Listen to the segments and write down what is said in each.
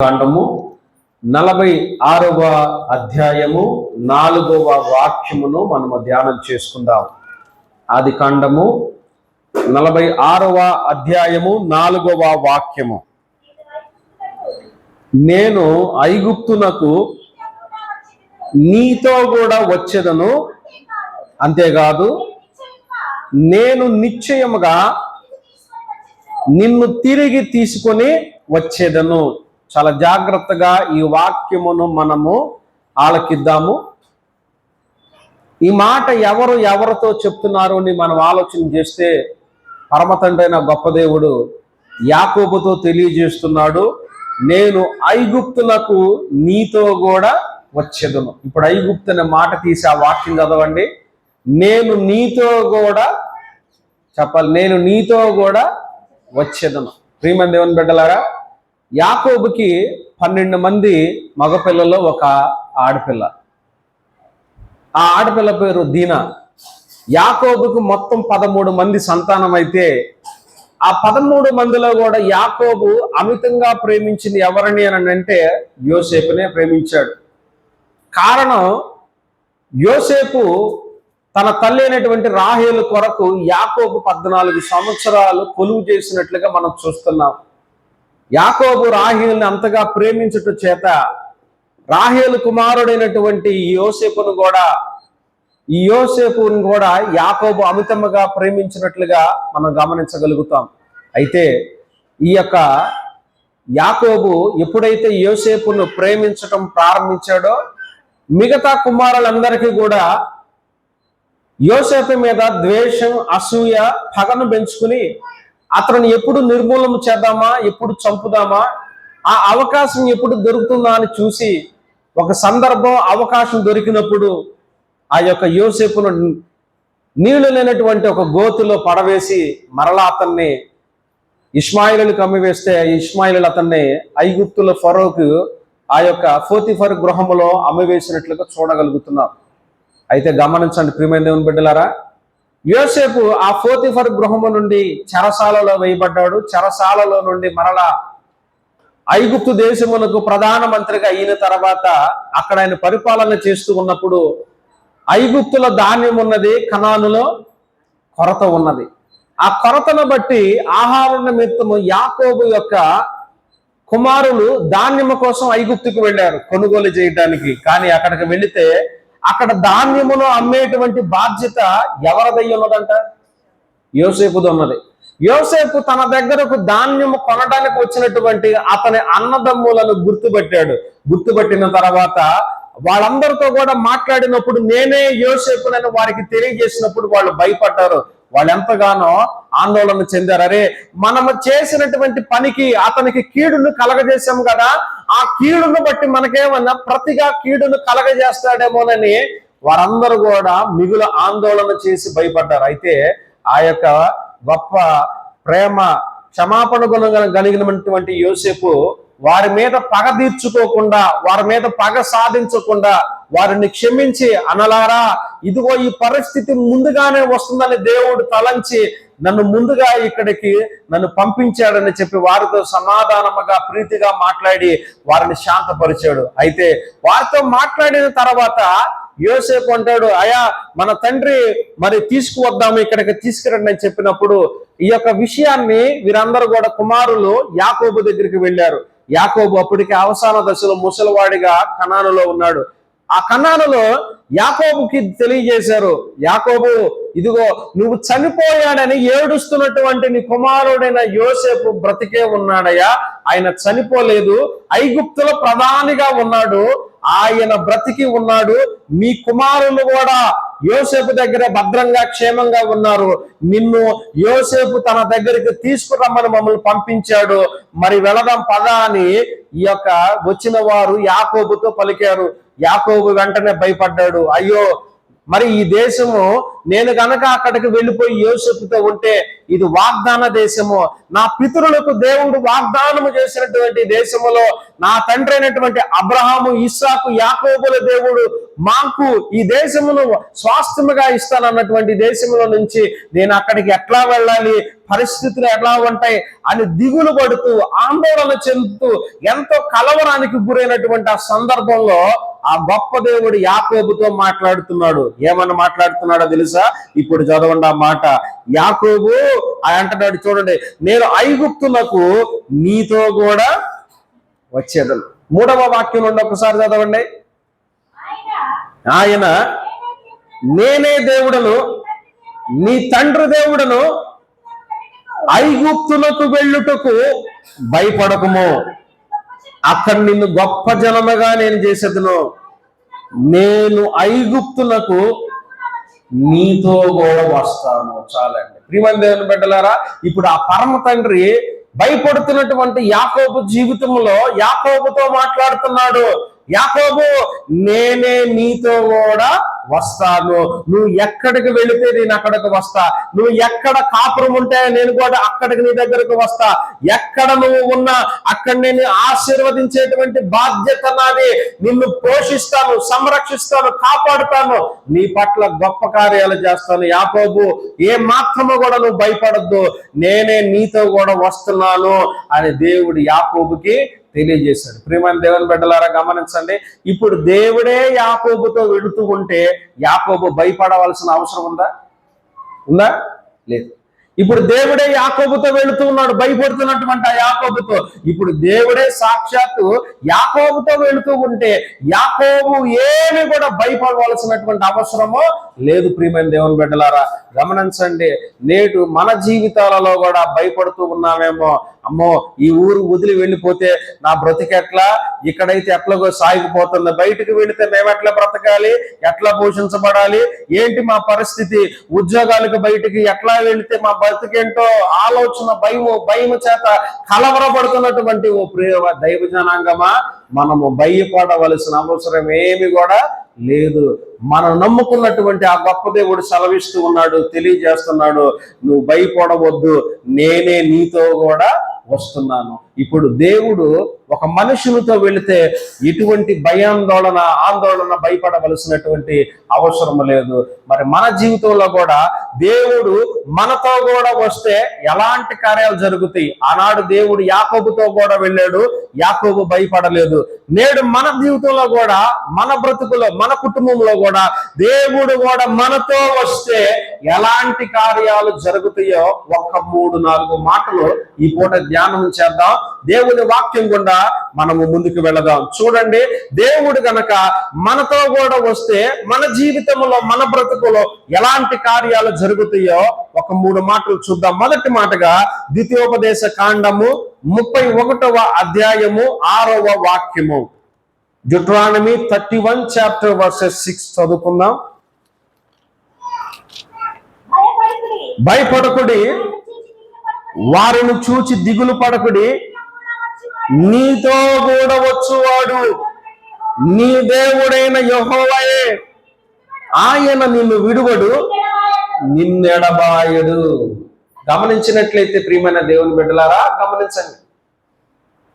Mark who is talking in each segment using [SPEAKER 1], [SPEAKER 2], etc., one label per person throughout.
[SPEAKER 1] కాండము 46వ అధ్యాయము 4వ వాక్యమును మనము ధ్యానం చేసుకుందాం. ఆది కాండము 46వ అధ్యాయము 4వ వాక్యము. నేను ఐగుప్తునకు నీతో కూడా వచ్చేదను, అంతేకాదు నేను నిశ్చయముగా నిన్ను తిరిగి తీసుకొని వచ్చేదను. చాలా జాగ్రత్తగా ఈ వాక్యమును మనము ఆలకిద్దాము. ఈ మాట ఎవరితో చెప్తున్నారు అని మనం ఆలోచన చేస్తే, పరమతండ్రైన గొప్ప దేవుడు యాకోబుతో తెలియజేస్తున్నాడు, నేను ఐగుప్తులకు నీతో కూడా వచ్చేదను. ఇప్పుడు ఐగుప్తు అనే మాట తీసి ఆ వాక్యం చదవండి. నేను నీతో కూడా చెప్పాలి, నేను నీతో కూడా వచ్చేదను. ప్రియమైన దేవుని బిడ్డలారా, యాకోబుకి 12 మంది మగపిల్లలు, ఒక ఆడపిల్ల. ఆ ఆడపిల్ల పేరు దీనా. యాకోబుకు మొత్తం 13 మంది సంతానం అయితే, ఆ 13 మందిలో కూడా యాకోబు అమితంగా ప్రేమించింది ఎవరని అని అంటే యోసేపునే ప్రేమించాడు. కారణం, యోసేపు తన తల్లి అయినటువంటి రాహేలు కొరకు యాకోబు 14 సంవత్సరాలు కొలువు చేసినట్లుగా మనం చూస్తున్నాం. యాకోబు రాహేలుని అంతగా ప్రేమించుట చేత రాహేలు కుమారుడైనటువంటి యోసేపును కూడా యాకోబు అమితముగా ప్రేమించినట్లుగా మనం గమనించగలుగుతాం. అయితే ఈ యొక్క యాకోబు ఎప్పుడైతే యోసేపును ప్రేమించటం ప్రారంభించాడో, మిగతా కుమారులందరికీ కూడా యోసేపు మీద ద్వేషం, అసూయ, పగను పెంచుకుని అతను ఎప్పుడు నిర్మూలన చేద్దామా, ఎప్పుడు చంపుదామా, ఆ అవకాశం ఎప్పుడు దొరుకుతుందా అని చూసి, ఒక సందర్భం అవకాశం దొరికినప్పుడు ఆ యొక్క యోసేపును నీళ్లు లేనటువంటి ఒక గోతులో పడవేసి మరలా అతన్ని ఇష్మాయిలుకి అమ్మివేస్తే, ఇష్మాయిలు అతన్ని ఐగుప్తుల ఫరోకు ఆ యొక్క పోతీఫరు గృహములో అమ్మివేసినట్లుగా చూడగలుగుతున్నాం. అయితే గమనించండి ప్రియమైన దేవుని బిడ్డలారా, యోసేపు ఆ పోతీఫరు గృహము నుండి చెరసాలలో వేయబడ్డాడు. చెరసాలలో నుండి మరలా ఐగుప్తు దేశమునకు ప్రధానమంత్రిగా అయిన తర్వాత అక్కడ ఆయన పరిపాలన చేస్తూ ఉన్నప్పుడు ఐగుప్తులో ధాన్యం ఉన్నది, కనానులో కొరత ఉన్నది. ఆ కొరతను బట్టి ఆహార నిమిత్తము యాకోబు యొక్క కుమారులు ధాన్యము కోసం ఐగుప్తుకు వెళ్ళారు కొనుగోలు చేయడానికి. కానీ అక్కడికి వెళితే అక్కడ ధాన్యమును అమ్మేటువంటి బాధ్యత ఎవరిదై ఉన్నదంట? యోసేపుది ఉన్నది. యోసేపు తన దగ్గరకు ధాన్యము కొనడానికి వచ్చినటువంటి అతని అన్నదమ్ములను గుర్తుపట్టిన తర్వాత వాళ్ళందరితో కూడా మాట్లాడినప్పుడు నేనే యోసేపునని వారికి తెలియజేసినప్పుడు వాళ్ళు భయపడ్డారు. వాళ్ళు ఎంతగానో ఆందోళన చెందారు. అరే, మనము చేసినటువంటి పనికి అతనికి కీడును కలగజేశాం కదా, ఆ కీడును బట్టి మనకేమన్నా ప్రతిగా కీడును కలగజేస్తాడేమోనని వారందరూ కూడా మిగుల ఆందోళన చేసి భయపడ్డారు. అయితే ఆ యొక్క గొప్ప ప్రేమ, క్షమాపణ గుణం కలిగినటువంటి యోసేపు వారి మీద పగ తీర్చుకోకుండా, వారి మీద పగ సాధించకుండా వారిని క్షమించి, అనలారా ఇదిగో ఈ పరిస్థితి ముందుగానే వస్తుందని దేవుడు తలంచి నన్ను ముందుగా ఇక్కడికి నన్ను పంపించాడని చెప్పి వారితో సమాధానముగా ప్రీతిగా మాట్లాడి వారిని శాంతపరిచాడు. అయితే వారితో మాట్లాడిన తర్వాత యోసేపు అంటాడు, అయా మన తండ్రి మరి తీసుకువద్దాము, ఇక్కడికి తీసుకురండి అని చెప్పినప్పుడు ఈ యొక్క విషయాన్ని వీరందరూ కూడా కుమారులు యాకోబు దగ్గరికి వెళ్ళారు. యాకోబు అప్పటికి అవసాన దశలో ముసలివాడిగా కనానులో ఉన్నాడు. ఆ కనానులో యాకోబుకి తెలియజేశారు, యాకోబు ఇదిగో నువ్వు చనిపోయాడని ఏడుస్తున్నటువంటి నీ కుమారుడైన యోసేపు బ్రతికే ఉన్నాడయ్యా, ఆయన చనిపోలేదు, ఐగుప్తులో ప్రధానిగా ఉన్నాడు, ఆయన బ్రతికి ఉన్నాడు, మీ కుమారులు కూడా యోసేపు దగ్గర భద్రంగా క్షేమంగా ఉన్నారు, నిన్ను యోసేపు తన దగ్గరికి తీసుకురమ్మని మమ్మల్ని పంపించాడు, మరి వెళదాం పదా అని ఈ యొక్క వచ్చిన వారు యాకోబుతో పలికారు. యాకోబు వెంటనే భయపడ్డాడు. అయ్యో, మరి ఈ దేశము నేను గనక అక్కడికి వెళ్ళిపోయి యోసేపుతో ఉంటే ఇది వాగ్దాన దేశము, నా పితరులకు దేవుడు వాగ్దానము చేసినటువంటి దేశములో నా తండ్రి అయినటువంటి అబ్రహాము, ఇస్సాకు, యాకోబుల దేవుడు మాకు ఈ దేశమును స్వాస్థ్యముగా ఇస్తానన్నటువంటి దేశంలో నుంచి నేను అక్కడికి ఎట్లా వెళ్ళాలి, పరిస్థితులు ఎలా ఉంటాయి అని దిగులు పడుతూ ఆందోళన చెందుతూ ఎంతో కలవరానికి గురైనటువంటి ఆ సందర్భంలో ఆ గొప్ప దేవుడు యాకోబుతో మాట్లాడుతున్నాడు. ఏమన్నా మాట్లాడుతున్నాడో తెలుసా? ఇప్పుడు చదవండి ఆ మాట. యాకోబు అంటున్నాడు, చూడండి, నేను ఐగుప్తులకు నీతో కూడా వచ్చేదను. 3వ వాక్యం నుండి ఒకసారి చదవండి. ఆయన నేనే దేవుడను, నీ తండ్రి దేవుడను, ఐగుప్తులకు వెళ్ళుటకు భయపడకుము, అక్కడ నిన్ను గొప్ప జనముగా నేను చేసేదను, నేను ఐగుప్తులకు నీతో కూడా వస్తాను. చాలండి ప్రియమైన దేవుని బిడ్డలారా, ఇప్పుడు ఆ పరమ తండ్రి భయపడుతున్నటువంటి యాకోబు జీవితంలో యాకోబుతో మాట్లాడుతున్నాడు. యాకోబు, నేనే నీతో కూడా వస్తాను, నువ్వు ఎక్కడికి వెళితే నేను అక్కడికి వస్తా, నువ్వు ఎక్కడ కాపురం ఉంటే నేను కూడా అక్కడికి నీ దగ్గరకు వస్తా, ఎక్కడ నువ్వు ఉన్నా అక్కడ నేను ఆశీర్వదించేటువంటి బాధ్యత నాది, నిన్ను పోషిస్తాను, సంరక్షిస్తాను, కాపాడుతాను, నీ పట్ల గొప్ప కార్యాలు చేస్తాను. యాకోబు, ఏ మాత్రము కూడా నువ్వు భయపడద్దు, నేనే నీతో కూడా వస్తున్నాను అని దేవుడు యాకోబుకి తెలియజేశాడు. ప్రియమైన దేవుని బిడ్డలారా గమనించండి, ఇప్పుడు దేవుడే యాకోబుతో వెళుతూ ఉంటే యాకోబు భయపడవలసిన అవసరం ఉందా? లేదు. ఇప్పుడు దేవుడే యాకోబుతో వెళుతూ ఉన్నాడు, భయపడుతున్నటువంటి ఆ యాకోబుతో. ఇప్పుడు దేవుడే సాక్షాత్తు యాకోబుతో వెళుతూ ఉంటే యాకోబు ఏమి కూడా భయపడవలసినటువంటి అవసరమో లేదు. ప్రియమైన దేవుని బిడ్డలారా గమనించండి, నేడు మన జీవితాలలో కూడా భయపడుతూ ఉన్నామేమో. అమ్మో, ఈ ఊరు వదిలి వెళ్ళిపోతే నా బ్రతికెట్లా, ఇక్కడైతే ఎట్లాగో సాగిపోతుంది, బయటకు వెళితే మేము ఎట్లా బ్రతకాలి, ఎట్లా పోషించబడాలి, ఏంటి మా పరిస్థితి, ఉద్యోగాలకు బయటికి ఎట్లా వెళితే మా బ్రతికేంటో ఆలోచన, భయము చేత కలవరపడుతున్నటువంటి ఓ ప్రియ దైవ జనాంగమా, మనము భయపడవలసిన అవసరం ఏమి కూడా లేదు. మనం నమ్ముకున్నటువంటి ఆ గొప్ప దేవుడు సెలవిస్తూ ఉన్నాడు, తెలియజేస్తున్నాడు, నువ్వు భయపడవద్దు, నేనే నీతో కూడా వస్తున్నాను. ఇప్పుడు దేవుడు ఒక మనుషునితో వెళితే ఎటువంటి ఆందోళన భయపడవలసినటువంటి అవసరం లేదు. మరి మన జీవితంలో కూడా దేవుడు మనతో కూడా వస్తే ఎలాంటి కార్యాలు జరుగుతాయి? ఆనాడు దేవుడు యాకోబుతో కూడా వెళ్ళాడు, యాకోబు భయపడలేదు. నేడు మన జీవితంలో కూడా, మన బ్రతుకులో, మన కుటుంబంలో కూడా దేవుడు కూడా మనతో వస్తే ఎలాంటి కార్యాలు జరుగుతాయో ఒక్క 3-4 మాటలు ఈ పూట ధ్యానం చేద్దాం. దేవుని వాక్యం గుండా మనము ముందుకు వెళదాం. చూడండి, దేవుడు గనక మనతో కూడా వస్తే మన జీవితంలో, మన బ్రతుకులో ఎలాంటి కార్యాలు జరుగుతాయో ఒక 3 మాటలు చూద్దాం. మొదటి మాటగా ద్వితీయోపదేశ కాండము 31వ అధ్యాయము 6వ వాక్యము. డ్యూటరానమీ 31 చాప్టర్ వర్సెస్ 6 చదువుకుందాం. భయపడకుడి, వారిని చూచి దిగులు పడకుడి, నీతో కూడా వచ్చువాడు నీ దేవుడైన యెహోవాయే, ఆయన నిన్ను విడువడు, నిన్నెడబాయడు. గమనించినట్లయితే ప్రియమైన దేవుని బిడ్డలారా గమనించండి,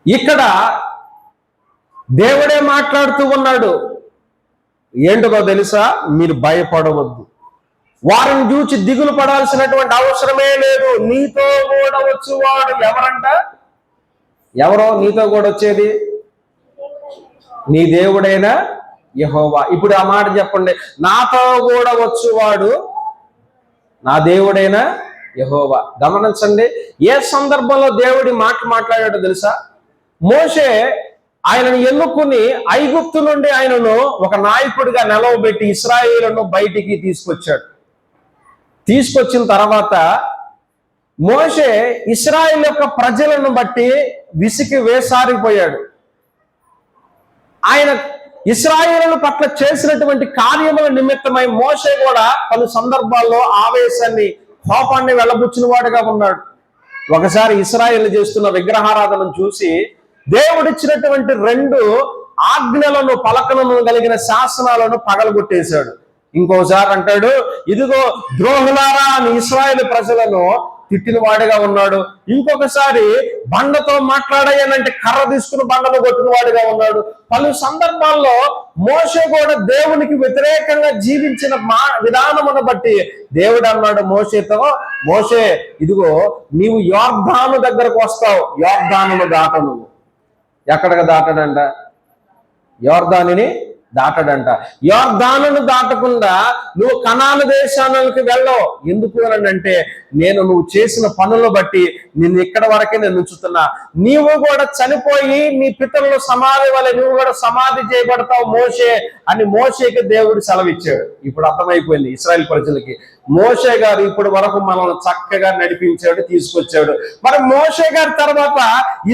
[SPEAKER 1] ఇక్కడ దేవుడే మాట్లాడుతూ ఉన్నాడు. ఏంటో తెలుసా? మీరు భయపడవద్దు, వారిని చూచి దిగులు పడాల్సినటువంటి అవసరమే లేదు, నీతో కూడా వచ్చేవాడు ఎవరంట? ఎవరో నీతో కూడా వచ్చేది? నీ దేవుడైన యెహోవా. ఇప్పుడు ఆ మాట చెప్పండి, నాతో కూడా వచ్చేవాడు నా దేవుడైన యెహోవా. గమనించండి, ఏ సందర్భంలో దేవుడి మాట్లాడాడో తెలుసా? మోషే ఆయనను ఎన్నుకుని ఐగుప్తు నుండి ఆయనను ఒక నాయకుడిగా నిలవబెట్టి ఇశ్రాయేలును బయటికి తీసుకొచ్చిన తర్వాత మోషే ఇశ్రాయేలు యొక్క ప్రజలను బట్టి విసికి వేసారిపోయాడు. ఆయన ఇశ్రాయేలు పట్ల చేసినటువంటి కార్యముల నిమిత్తమై మోషే కూడా పలు సందర్భాల్లో ఆవేశాన్ని, కోపాన్ని వెళ్ళబుచ్చిన వాడుగా ఉన్నాడు. ఒకసారి ఇశ్రాయేలు చేస్తున్న విగ్రహారాధనను చూసి దేవుడిచ్చినటువంటి 2 ఆజ్ఞలను, పలకలను కలిగిన శాసనాలను పగలగొట్టేశాడు. ఇంకోసారి అంటాడు, ఇదిగో ద్రోహులారా అని ఇశ్రాయేలు ప్రజలను తిట్టిన వాడిగా ఉన్నాడు. ఇంకొకసారి బండతో మాట్లాడాయనంటే కర్ర తీసుకుని బండను కొట్టిన వాడిగా ఉన్నాడు. పలు సందర్భాల్లో మోషే కూడా దేవునికి వ్యతిరేకంగా జీవించిన విధానమును బట్టి దేవుడు అన్నాడు మోషేతో, మోషే ఇదిగో నీవు యొర్దాను దగ్గరకు వస్తావు, యొర్దానును దాటను. ఎక్కడికి దాటడంట? యొర్దానుని దాటడంట. యొర్దానును దాటకుండా నువ్వు కనాను దేశానికి వెళ్ళవు. ఎందుకు అని అంటే, నేను నువ్వు చేసిన పనులు బట్టి నిన్ను ఇక్కడ వరకే నేను ఉంచుతున్నా. నీవు కూడా చనిపోయి నీ పితరులు సమాధి వల్ల నువ్వు కూడా సమాధి చేయబడతావు మోషే అని మోషేకి దేవుడు సెలవిచ్చాడు. ఇప్పుడు అర్థమైపోయింది ఇశ్రాయేల్ ప్రజలకి, మోషే గారు ఇప్పుడు వరకు మనల్ని చక్కగా నడిపించాడు, తీసుకొచ్చాడు. మరి మోషే గారి తర్వాత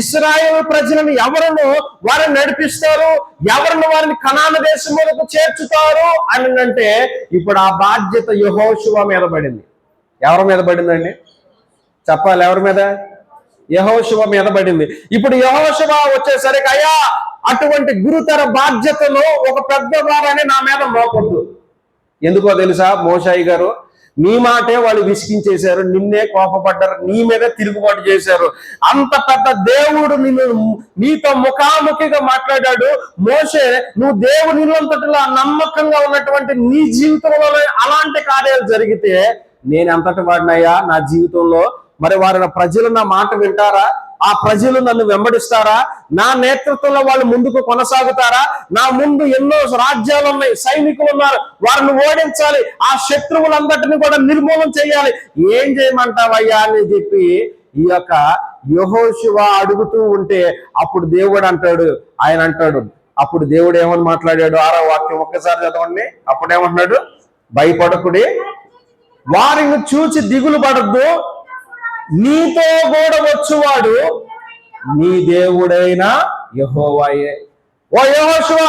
[SPEAKER 1] ఇశ్రాయేల్ ప్రజలను ఎవరిను వారిని నడిపిస్తారు, ఎవరిని వారిని కనాను దేశం మీదకు చేర్చుతారు అని అంటే, ఇప్పుడు ఆ బాధ్యత యెహోషువ మీద పడింది. ఎవరి మీద పడిందండి? చెప్పాలి, ఎవరి మీద? యెహోషువ మీద పడింది. ఇప్పుడు యెహోషువ వచ్చేసరికి, అయ్యా అటువంటి గురుతర బాధ్యతను ఒక పెద్ద వారని నా మీద మోపొద్దు. ఎందుకో తెలుసా మోషే గారు? నీ మాటే వాళ్ళు విసిగించేశారు, నిన్నే కోపపడ్డారు, నీ మీదే తిరుగుబాటు చేశారు. అంత పెద్ద దేవుడు నీతో ముఖాముఖిగా మాట్లాడాడు. మోషే, నువ్వు దేవునిలో నమ్మకంగా ఉన్నటువంటి నీ జీవితంలో అలాంటి కార్యాలు జరిగితే నేను ఎంతటి వాడినయ్యా నా జీవితంలో? మరి వారి ప్రజలు నా మాట వింటారా? ఆ ప్రజలు నన్ను వెంబడిస్తారా? నా నేతృత్వంలో వాళ్ళు ముందుకు కొనసాగుతారా? నా ముందు ఎన్నో రాజ్యాలు ఉన్నాయి, సైనికులు ఉన్నారు, వారిని ఓడించాలి, ఆ శత్రువులందరినీ కూడా నిర్మూలన చేయాలి. ఏం చేయమంటావయ్యా అని చెప్పి ఈ యొక్క యెహోషువ అడుగుతూ ఉంటే, అప్పుడు దేవుడు అంటాడు, ఆయన అంటాడు, అప్పుడు దేవుడు ఏమని మాట్లాడాడు? 6వ వాక్యం ఒక్కసారి చదవండి. అప్పుడేమంటున్నాడు? భయపడకుడి, వారిని చూచి దిగులు పడద్దు, నీతో కూడా వచ్చువాడు నీ దేవుడైన యెహోవాయే. ఓ యెహోషువ,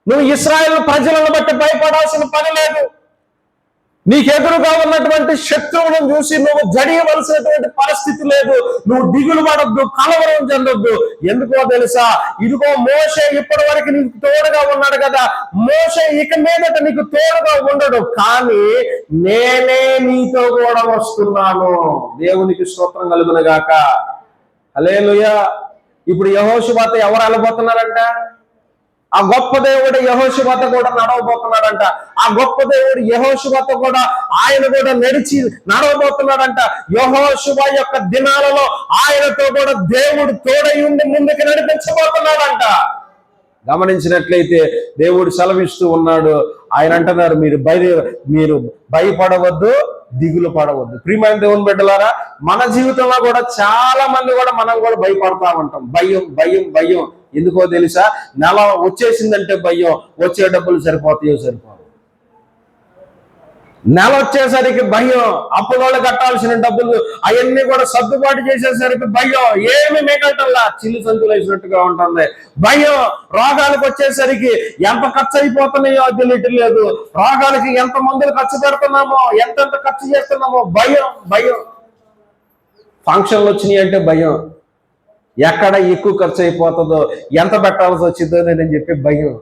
[SPEAKER 1] నువ్వు ఇశ్రాయేలు ప్రజలను బట్టి భయపడాల్సిన పని లేదు. నీకెదురుగా ఉన్నటువంటి శత్రువులను చూసి నువ్వు జడియవలసినటువంటి పరిస్థితి లేదు. నువ్వు దిగులు పడద్దు, కలవరం చెందొద్దు. ఎందుకో తెలుసా? ఇదిగో మోషే ఇప్పటి వరకు నీకు తోడుగా ఉన్నాడు కదా, మోషే ఇక మీదట నీకు తోడుగా ఉండడు, కానీ నేనే నీతో కూడా వస్తున్నాను. దేవునికి స్తోత్రం కలుగును గాక. హల్లెలూయా. ఇప్పుడు యెహోషువతో ఎవరు వెళ్ళబోతున్నారంట? ఆ గొప్ప దేవుడు యెహోషువతో కూడా నడవబోతున్నాడంట. ఆ గొప్ప దేవుడు యెహోషువతో కూడా ఆయన కూడా నడిచి నడవబోతున్నాడంట. యెహోషువ యొక్క దినాలలో ఆయనతో కూడా దేవుడు తోడై ఉండి ముందుకు నడిపించబోతున్నాడంట. గమనించినట్లయితే దేవుడు సెలవిస్తూ ఉన్నాడు. ఆయన అంటున్నారు, మీరు భయపడవద్దు, దిగులు పడవద్దు. ప్రియమైన దేవుని బిడ్డలారా, మన జీవితంలో కూడా చాలా మంది కూడా మనం కూడా భయపడతా ఉంటాం. భయం భయం భయం. ఎందుకో తెలుసా? నెల వచ్చేసిందంటే భయం, వచ్చే డబ్బులు సరిపోతాయో. నెల వచ్చేసరికి భయం, అప్పులోళ్ళు కట్టాల్సిన డబ్బులు అవన్నీ కూడా సర్దుబాటు చేసేసరికి భయం, ఏమి మిగలటల్లా చిల్లు సంచులు వేసినట్టుగా ఉంటుంది. భయం. రోగాలకు వచ్చేసరికి ఎంత ఖర్చు అయిపోతున్నాయో తెలియట్లేదు. రోగాలకి ఎంత మందులు ఖర్చు పెడుతున్నామో, ఎంతెంత ఖర్చు చేస్తున్నామో భయం భయం. ఫంక్షన్లు వచ్చినాయి అంటే భయం, ఎక్కడ ఎక్కువ ఖర్చు అయిపోతుందో, ఎంత పెట్టాల్సి వచ్చిందో అని చెప్పి భయం.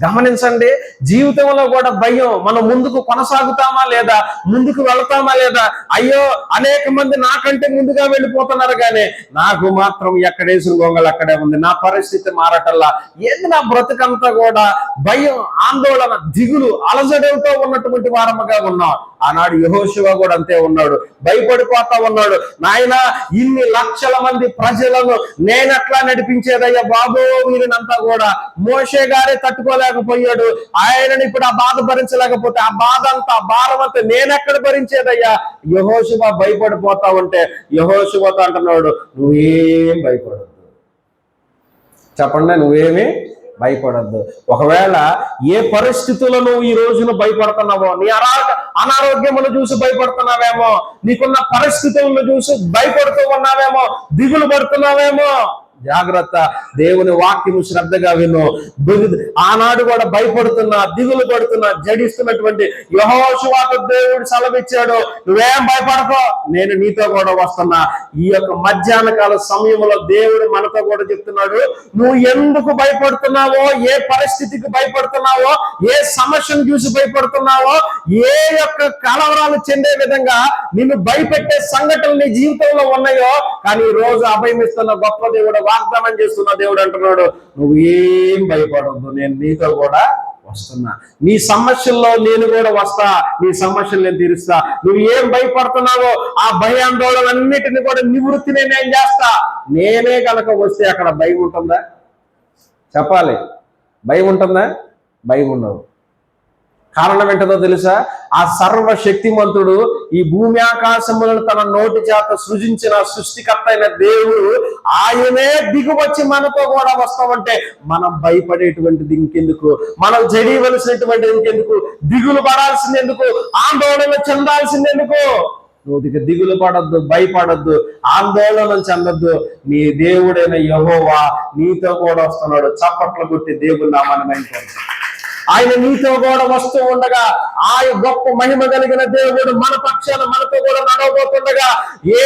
[SPEAKER 1] గమనించండి, జీవితంలో కూడా భయం. మనం ముందుకు కొనసాగుతామా లేదా, ముందుకు వెళతామా లేదా? అయ్యో, అనేక మంది నాకంటే ముందుగా వెళ్ళిపోతున్నారు, కానీ నాకు మాత్రం ఎక్కడేసిన గొంగలు అక్కడే ఉంది, నా పరిస్థితి మారటల్లా. ఏంది నా బ్రతుకంతా కూడా భయం, ఆందోళన, దిగులు, అలజడంతో ఉన్నటువంటి వారముగా ఉన్నాం. ఆనాడు యెహోషువ కూడా అంతే ఉన్నాడు, భయపడిపోతా ఉన్నాడు. నాయన, ఇన్ని లక్షల మంది ప్రజలను నేనెట్లా నడిపించేదయ్యా బాబో, వీరినంతా కూడా మోషే గారే తట్టుకోలేకపోయాడు. ఆయనని ఇప్పుడు ఆ బాధ భరించలేకపోతే ఆ బాధ అంతా, భారం అంతా నేనెక్కడ భరించేదయ్యా? యెహోషువ భయపడిపోతా ఉంటే యెహోషువతో అంటున్నాడు, నువ్వేం భయపడద్దు. చెప్పండి, నువ్వేమి భయపడద్దు. ఒకవేళ ఏ పరిస్థితుల్లో నువ్వు ఈ రోజున భయపడుతున్నావో, నీ అనారోగ్యమును చూసి భయపడుతున్నావేమో, నీకున్న పరిస్థితులను చూసి భయపడుతూ ఉన్నావేమో, దిగులు పడుతున్నావేమో, జాగ్రత్త. దేవుని వాక్యము శ్రద్ధగా విను. ఆనాడు కూడా భయపడుతున్నా, దిగులు పడుతున్నా, జడిస్తున్నటువంటి యెహోషువకు దేవుడు సెలవిచ్చాడు, నువ్వేం భయపడకో, నేను నీతో కూడా వస్తున్నా. ఈ యొక్క మధ్యాహ్న కాల సమయంలో దేవుడు మనతో కూడా చెప్తున్నాడు, నువ్వు ఎందుకు భయపడుతున్నావో, ఏ పరిస్థితికి భయపడుతున్నావో, ఏ సమస్యను చూసి భయపడుతున్నావో, ఏ యొక్క కలవరాలు చెందే విధంగా నిన్ను భయపెట్టే సంఘటనలు నీ జీవితంలో ఉన్నాయో, కానీ ఈ రోజు అభయమిస్తున్న గొప్ప దేవుడు, వాగ్దానం చేస్తున్న దేవుడు అంటున్నాడు, నువ్వు ఏం భయపడవద్దు, నేను నీతో కూడా వస్తున్నా. నీ సమస్యల్లో నేను కూడా వస్తా, నీ సమస్యలు నేను తీరుస్తా. నువ్వు ఏం భయపడుతున్నావో ఆ భయాందోళనన్నిటిని కూడా నివృత్తి నేను చేస్తా. నేనే కనుక వస్తే అక్కడ భయం ఉంటుందా? చెప్పాలి. భయం ఉంటుందా? భయం ఉండదు. కారణం ఏంటో తెలుసా? ఆ సర్వశక్తిమంతుడు ఈ భూమి ఆకాశములను తన నోటి చేత సృజించిన సృష్టికర్త అయిన దేవుడు, ఆయనే దిగువచ్చి మనతో కూడా వస్తామంటే మనం భయపడేటువంటిది ఇంకెందుకు? మనం జడివలసినటువంటి ఇంకెందుకు? దిగులు పడాల్సింది ఎందుకు? ఆందోళన చెందాల్సింది ఎందుకు? నువ్వు దిగులు పడద్దు, భయపడద్దు, ఆందోళన చెందద్దు. నీ దేవుడైన యెహోవా నీతో కూడా వస్తున్నాడు. చప్పట్లు కొట్టి దేవుని నామాన్ని మహిమపరచు. ఆయన నీతో కూడా వస్తూ ఉండగా, ఆ గొప్ప మహిమ కలిగిన దేవుడు మన పక్షాన మనతో కూడా నడవబోతుండగా ఏ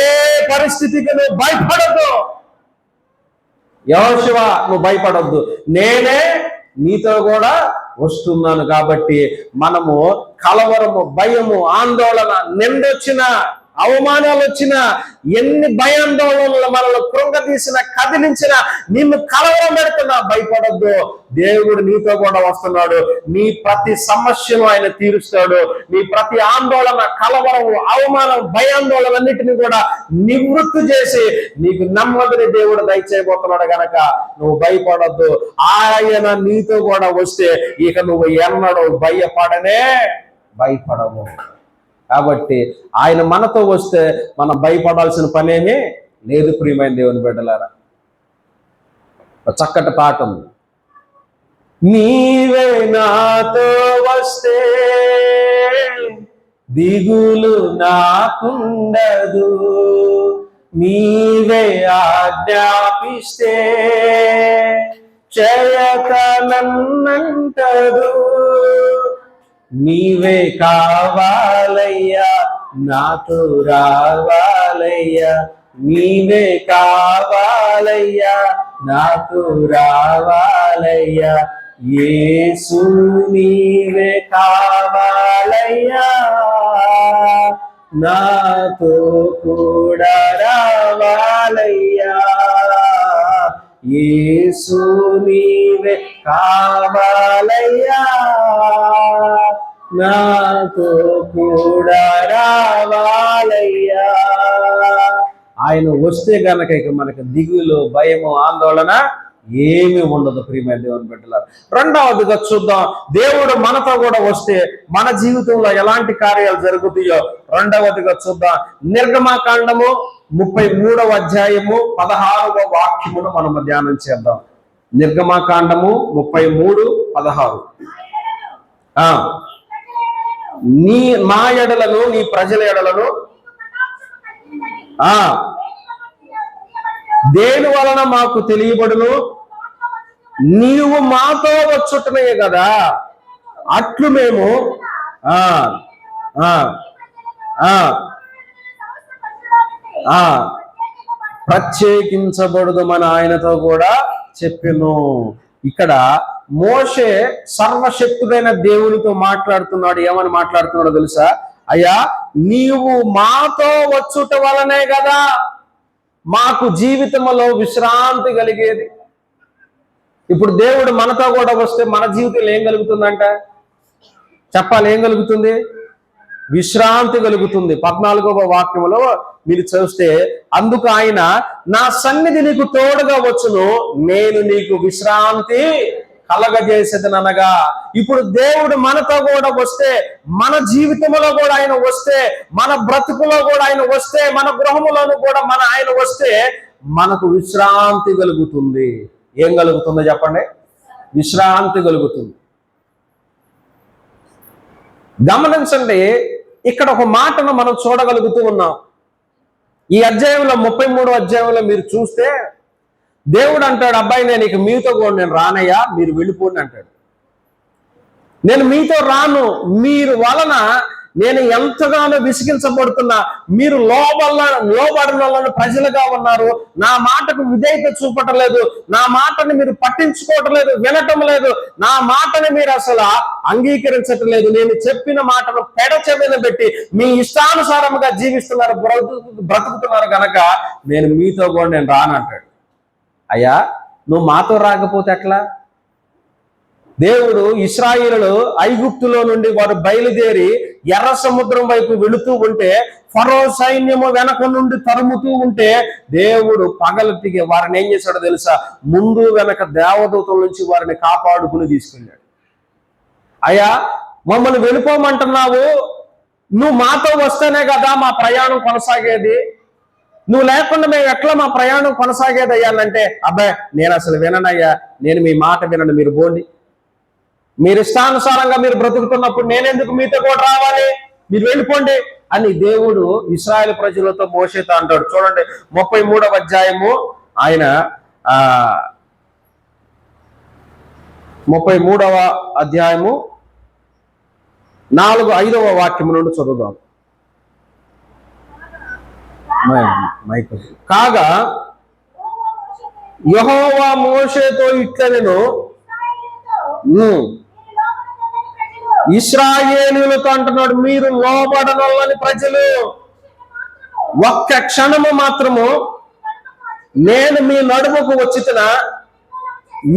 [SPEAKER 1] పరిస్థితికి నువ్వు భయపడద్దు. యెహోషువ, నువ్వు భయపడద్దు, నేనే నీతో కూడా వస్తున్నాను. కాబట్టి మనము కలవరము, భయము, ఆందోళన, నిందొచ్చినా, అవమానాలు వచ్చినా, ఎన్ని భయాందోళనలు మనల్ని కృంగతీసిన, కదిలించిన, నిన్ను కలవరం పెడుతున్నా, భయపడద్దు. దేవుడు నీతో కూడా వస్తున్నాడు. నీ ప్రతి సమస్యను ఆయన తీరుస్తాడు. నీ ప్రతి ఆందోళన, కలవరం, అవమానం, భయాందోళన అన్నిటిని కూడా నివృత్తి చేసి నీకు నెమ్మదిని దేవుడు దయచేయబోతున్నాడు. గనక నువ్వు భయపడద్దు. ఆయన నీతో కూడా వస్తే ఇక నువ్వు ఎన్నడూ భయపడవు. కాబట్టి ఆయన మనతో వస్తే మనం భయపడాల్సిన పనేమీ లేదు. ప్రియమైన దేవుని బిడ్డలారా, చక్కటి పాట ఉంది. నీవే నాతో వస్తే దిగులు నాకుండదు, నీవే ఆజ్ఞాపిస్తే చేయకనంటదు. నీవే కావాలయ్యా, నాతో రావాలయ్యా, నీవే కావాలయ్యా, నాతో రావాలయ్యా, యేసు నీవే కావాలయ్యా, నాతో కూడా రావాలయ్యా, యేసు నీవే కావాలయ్యా, నాతో కూడా రావాలయ్యా. ఆయన వస్తే గనక ఇక మనకు దిగులు, భయము, ఆందోళన ఏమీ ఉండదు. ప్రియమైన దేవుని బిడ్డలారా, రెండవదిగా చూద్దాం, దేవుడు మనతో కూడా వస్తే మన జీవితంలో ఎలాంటి కార్యాలు జరుగుతాయో రెండవదిగా చూద్దాం. నిర్గమకాండము 33వ అధ్యాయము 16వ వాక్యమును మనం ధ్యానం చేద్దాం. నిర్గమకాండము 33:16. మా ఎడలను, నీ ప్రజల ఎడలను దేని వలన మాకు తెలియబడును, నీవు మాతో వచ్చుటమే కదా, అట్లు మేము ప్రత్యేకించబడదు మన ఆయనతో కూడా చెప్పెను. ఇక్కడ మోషే సర్వశక్తుడైన దేవునితో మాట్లాడుతున్నాడు. ఏమని మాట్లాడుతున్నాడో తెలుసా? అయ్యా, నీవు మాతో వచ్చుట వలనే కదా మాకు జీవితంలో విశ్రాంతి కలిగేది. ఇప్పుడు దేవుడు మనతో కూడా వస్తే మన జీవితంలో ఏం కలుగుతుందంట? చెప్పాలి, ఏం కలుగుతుంది? విశ్రాంతి కలుగుతుంది. 14వ వాక్యంలో మీరు చూస్తే, అందుకు ఆయన, నా సన్నిధి నీకు తోడుగా వచ్చును, నేను నీకు విశ్రాంతి కలగజేసేదనగా. ఇప్పుడు దేవుడు మనతో కూడా వస్తే, మన జీవితంలో కూడా ఆయన వస్తే, మన బ్రతుకులో కూడా ఆయన వస్తే, మన గృహములను కూడా ఆయన వస్తే మనకు విశ్రాంతి కలుగుతుంది. ఏం కలుగుతుందో చెప్పండి? విశ్రాంతి కలుగుతుంది. గమనించండి, ఇక్కడ ఒక మాటను మనం చూడగలుగుతూ ఉన్నాం. ఈ అధ్యాయంలో 33వ అధ్యాయంలో మీరు చూస్తే, దేవుడు అంటాడు, అబ్బాయి నేను ఇక మీతో కూడా నేను రానయ్యా, మీరు వెళ్ళిపోండి అంటాడు. నేను మీతో రాను, మీరు వలన నేను ఎంతగానో విసిగించబడుతున్నా, మీరు లోబడిన వాళ్ళని ప్రజలుగా ఉన్నారు, నా మాటకు విధేయత చూపటలేదు, నా మాటని మీరు పట్టించుకోవటం లేదు, వినటం లేదు, నా మాటని మీరు అసలు అంగీకరించటం లేదు, నేను చెప్పిన మాటను పెడచెవిన పెట్టి మీ ఇష్టానుసారంగా జీవిస్తున్నారు, బ్రతుకుతున్నారు కనుక నేను మీతో కూడా నేను రానంటాడు. అయ్యా నువ్వు మాతో రాకపోతే ఎట్లా? దేవుడు ఇశ్రాయేలులు ఐగుప్తులో నుండి వారు బయలుదేరి ఎర్ర సముద్రం వైపు వెళుతూ ఉంటే, ఫరో సైన్యము వెనక నుండి తరుముతూ ఉంటే, దేవుడు పగలటికి వారిని ఏం చేశాడో తెలుసా? ముందు వెనక దేవదూతల నుంచి వారిని కాపాడుకుని తీసుకెళ్ళాడు. అయ్యా మమ్మల్ని వెళ్ళిపోమంటున్నావు, నువ్వు మాతో వస్తేనే కదా మా ప్రయాణం కొనసాగేది, నువ్వు లేకుండా మేము ఎట్లా మా ప్రయాణం కొనసాగేది అయ్యానంటే, అబ్బాయి నేను అసలు విననయ్యా, నేను మీ మాట వినను, మీరు పోండి, మీరు ఇష్టానుసారంగా మీరు బ్రతుకుతున్నప్పుడు నేనెందుకు మీతో కూడా రావాలి, మీరు వెళ్ళిపోండి అని దేవుడు ఇశ్రాయేలు ప్రజలతో మోషేతో అంటాడు. చూడండి 33వ అధ్యాయము, ఆయన 33వ అధ్యాయము 4-5వ వాక్యం నుండి చదువుదాం. కాగా యెహోవా మోషేతో ఇట్లనెను, ఇశ్రాయేలీయులతో అంటున్నాడు, మీరు లోబడనొల్లని ప్రజలు, ఒక్క క్షణము మాత్రము నేను మీ నడుముకు వచ్చిన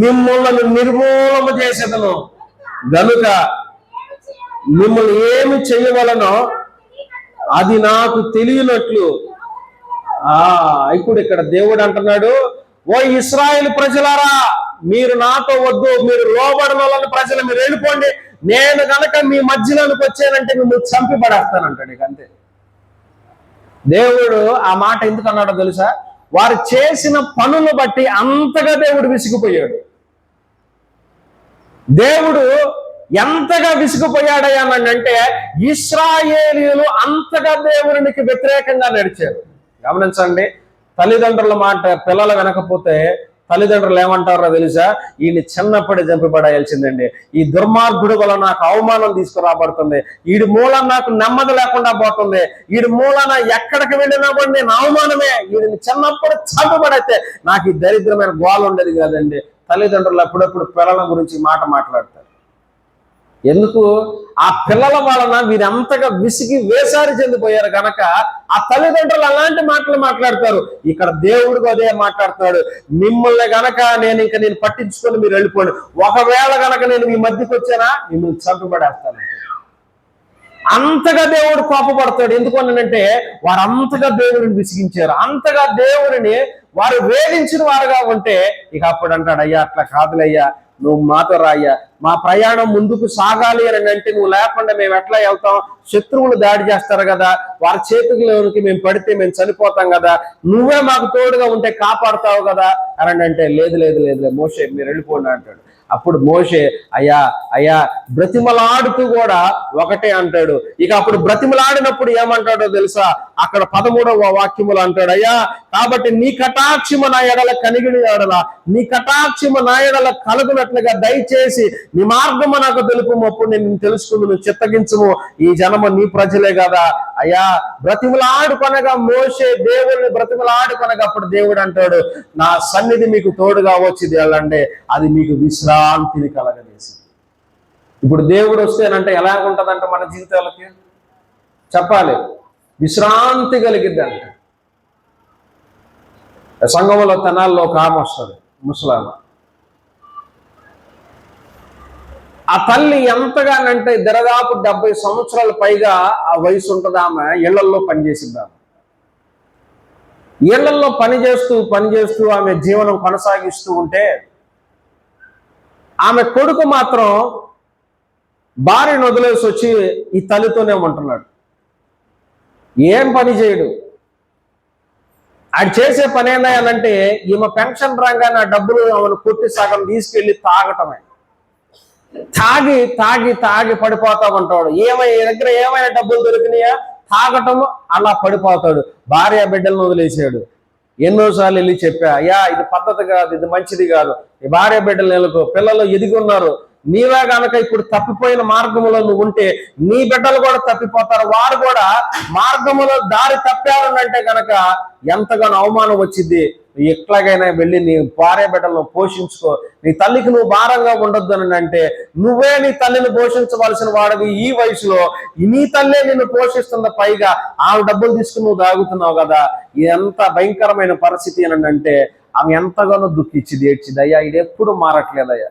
[SPEAKER 1] మిమ్మల్ని నిర్మూలము చేసేదను గనుక మిమ్మల్ని ఏమి చేయవలనో అది నాకు తెలియనట్లు. ఇప్పుడు ఇక్కడ దేవుడు అంటున్నాడు, ఓ ఇశ్రాయేలు ప్రజలారా, మీరు నాతో వద్దు, మీరు లోబడనొల్లని ప్రజలు, మీరు వెళ్ళిపోండి, నేను గనక మీ మధ్యలోనికి వచ్చానంటే మిమ్మల్ని చంపి పడేస్తానంటాడు. ఇక అంతే. దేవుడు ఆ మాట ఎందుకు అన్నాడో తెలుసా? వారు చేసిన పనులు బట్టి అంతగా దేవుడు విసిగిపోయాడు. దేవుడు ఎంతగా విసిగిపోయాడయ్యానంటే, ఇశ్రాయేలీయులు అంతగా దేవునికి వ్యతిరేకంగా నడిచారు. గమనించండి, తల్లిదండ్రుల మాట పిల్లలు వినకపోతే తల్లిదండ్రులు ఏమంటారో తెలుసా? ఈయన్ని చిన్నప్పుడే చంపిపడేయాల్సిందండి, ఈ దుర్మార్గుడు వల్ల నాకు అవమానం తీసుకురాబడుతుంది, వీడి మూలన నాకు నెమ్మది లేకుండా పోతుంది, వీడి మూలన ఎక్కడికి వెళ్ళినా కూడా నేను అవమానమే, వీడిని చిన్నప్పుడు చంపబడితే నాకు ఈ దరిద్రమైన గోల ఉండేది కాదండి. తల్లిదండ్రులు అప్పుడప్పుడు పిల్లల గురించి మాట మాట్లాడతారు. ఎందుకు? ఆ పిల్లల వలన వీరంతగా విసిగి వేసారి చెందిపోయారు కనుక ఆ తల్లిదండ్రులు అలాంటి మాటలు మాట్లాడతారు. ఇక్కడ దేవుడు అదే మాట్లాడుతున్నాడు, మిమ్మల్ని గనక నేను పట్టించుకొని మీరు వెళ్ళిపోండి, ఒకవేళ గనక నేను మీ మధ్యకి వచ్చానా మిమ్మల్ని చంపబడేస్తాను. అంతగా దేవుడు కోపపడతాడు. ఎందుకనంటే వారు అంతగా దేవుడిని విసిగించారు, అంతగా దేవుడిని వారు వేధించిన వారుగా ఉంటే ఇక అప్పుడు అంటాడు, అయ్యా అట్లా కాదులయ్యా, నువ్వు మాతో రాయ్యా, మా ప్రయాణం ముందుకు సాగాలి అని అంటే నువ్వు లేకుండా మేము ఎట్లా వెళ్తాం, శత్రువులు దాడి చేస్తారు కదా, వారి చేతుల్లోనికి మేము పడితే మేము చనిపోతాం కదా, నువ్వే మాకు తోడుగా ఉంటే కాపాడుతావు కదా అని అంటే, లేదు లేదు లేదు మోషే మీరు వెళ్ళిపోండి అంటాడు. అప్పుడు మోషే అయ్యా అయ్యా బ్రతిమలాడుతూ కూడా ఒకటే అంటాడు. ఇక అప్పుడు బ్రతిమలాడినప్పుడు ఏమంటాడో తెలుసా? అక్కడ 13వ వాక్యములు అంటాడు, అయ్యా కాబట్టి నీ కటాక్షము నా ఎడల కనిగిన ఎడల, నీ కటాక్షము నా ఎడల కలుగునట్లుగా దయచేసి నీ మార్గము నాకు తెలుపుము, అప్పుడు నేను తెలుసుకుందును, చిత్తగించుము, ఈ జనము నీ ప్రజలే కదా. అయ్యా బ్రతిమలాడుకొనగా మోషే దేవుడిని బ్రతిమలాడుకొనగా అప్పుడు దేవుడు అంటాడు, నా సన్నిధి మీకు తోడుగా వచ్చింది వెళ్ళండి, అది మీకు విశ్రాంతిని కలగజేసి. ఇప్పుడు దేవుడు వస్తేనంటే ఎలా ఉంటుందంట మన జీవితాలకి చెప్పాలి, విశ్రాంతి కలిగిద్ది అంటే. సంఘంలో తెనాల్లో ఒక ఆమె వస్తుంది, ముసలామ. ఆ తల్లి ఎంతగానంటే దాదాపు 70 సంవత్సరాల పైగా ఆ వయసు ఉంటుంది. ఆమె ఇళ్లల్లో పనిచేసింది. ఇళ్లల్లో పనిచేస్తూ ఆమె జీవనం కొనసాగిస్తూ ఉంటే ఆమె కొడుకు మాత్రం భార్యను వదిలేసి వచ్చి ఈ తల్లితోనే ఉంటున్నాడు. ఏం పని చేయడు. ఆడు చేసే పని ఏంటంటే ఈమె పెన్షన్ రాగానే ఆ డబ్బులు ఆమెను కొట్టి సగం తీసుకెళ్లి తాగటమే. తాగి తాగి తాగి పడిపోతా ఉంటాడు. దగ్గర ఏమైనా డబ్బులు దొరికినాయా తాగటము, అలా పడిపోతాడు. భార్య బిడ్డలను వదిలేసాడు. ఎన్నోసార్లు వెళ్ళి చెప్పా, అయ్యా ఇది పద్ధతి కాదు, ఇది మంచిది కాదు, ఈ భార్య బిడ్డలు నెలకు పిల్లలు ఎదిగి ఉన్నారు, నీవే గనక ఇప్పుడు తప్పిపోయిన మార్గంలో నువ్వు ఉంటే నీ బిడ్డలు కూడా తప్పిపోతారు, వారు కూడా మార్గములో దారి తప్పారనంటే గనక ఎంతగానో అవమానం వచ్చింది. ఎట్లాగైనా వెళ్ళి నీ భార్య బిడ్డలను పోషించుకో, నీ తల్లికి నువ్వు భారంగా ఉండొద్దు అని అంటే నువ్వే నీ తల్లిని పోషించవలసిన వాడివి. ఈ వయసులో నీ తల్లే నిన్ను పోషిస్తుంది, పైగా ఆమె డబ్బులు తీసుకుని నువ్వు తాగుతున్నావు కదా. ఎంత భయంకరమైన పరిస్థితి అని అంటే ఆమె ఎంతగానో దుఃఖించింది, ఏడ్చింది. అయ్యా ఇది ఎప్పుడు మారట్లేదయ్యా,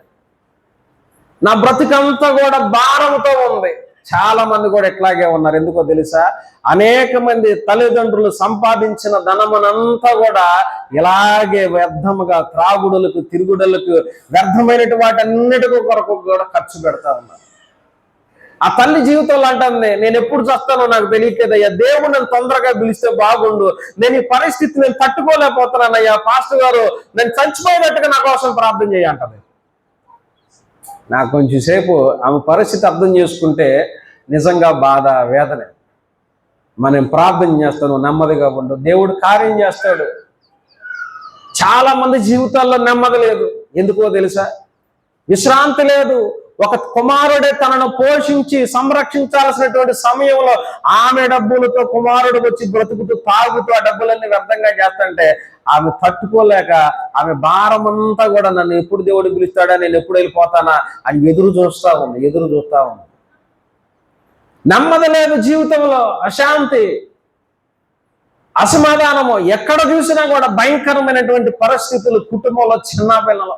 [SPEAKER 1] నా బ్రతికంతా కూడా భారంతో ఉంది. చాలా మంది కూడా ఇట్లాగే ఉన్నారు. ఎందుకో తెలుసా? అనేక మంది తల్లిదండ్రులు సంపాదించిన ధనమనంతా కూడా ఇలాగే వ్యర్థముగా త్రాగుడులకు, తిరుగుడులకు, వ్యర్థమైనటు వాటన్నిటికీ కొరకు కూడా ఖర్చు పెడతా ఉన్నారు. ఆ తల్లి జీవితంలో అంటుంది, నేను ఎప్పుడు చస్తానో నాకు తెలియట్లేదయ్యా, దేవుడు నన్ను తొందరగా పిలిస్తే బాగుండు, నేను ఈ పరిస్థితి నేను తట్టుకోలేకపోతున్నానయ్యా, పాస్టర్ గారు నేను చచ్చిపోయినట్టుగా నా కోసం ప్రార్థన చేయంటది. నాకు కొంచెం సేపు ఆమె పరిస్థితి అర్థం చేసుకుంటే నిజంగా బాధ, వేదన. మనం ప్రార్థన చేస్తాను, నెమ్మదిగా ఉండు, దేవుడు కార్యం చేస్తాడు. చాలా మంది జీవితాల్లో నెమ్మది లేదు. ఎందుకో తెలుసా? విశ్రాంతి లేదు. ఒక కుమారుడే తనను పోషించి సంరక్షించాల్సినటువంటి సమయంలో ఆమె డబ్బులతో కుమారుడు వచ్చి బ్రతుకుతూ తాగుతూ ఆ డబ్బులన్నీ వ్యర్థంగా చేస్తుంటే ఆమె తట్టుకోలేక ఆమె భారమంతా కూడా నన్ను ఎప్పుడు దేవుడు పిలుస్తాడా, నేను ఎప్పుడు వెళ్ళిపోతానా అని ఎదురు చూస్తా ఉంది. నెమ్మది లేదు జీవితంలో, అశాంతి, అసమాధానము. ఎక్కడ చూసినా కూడా భయంకరమైనటువంటి పరిస్థితులు, కుటుంబంలో చిన్న పిల్లలు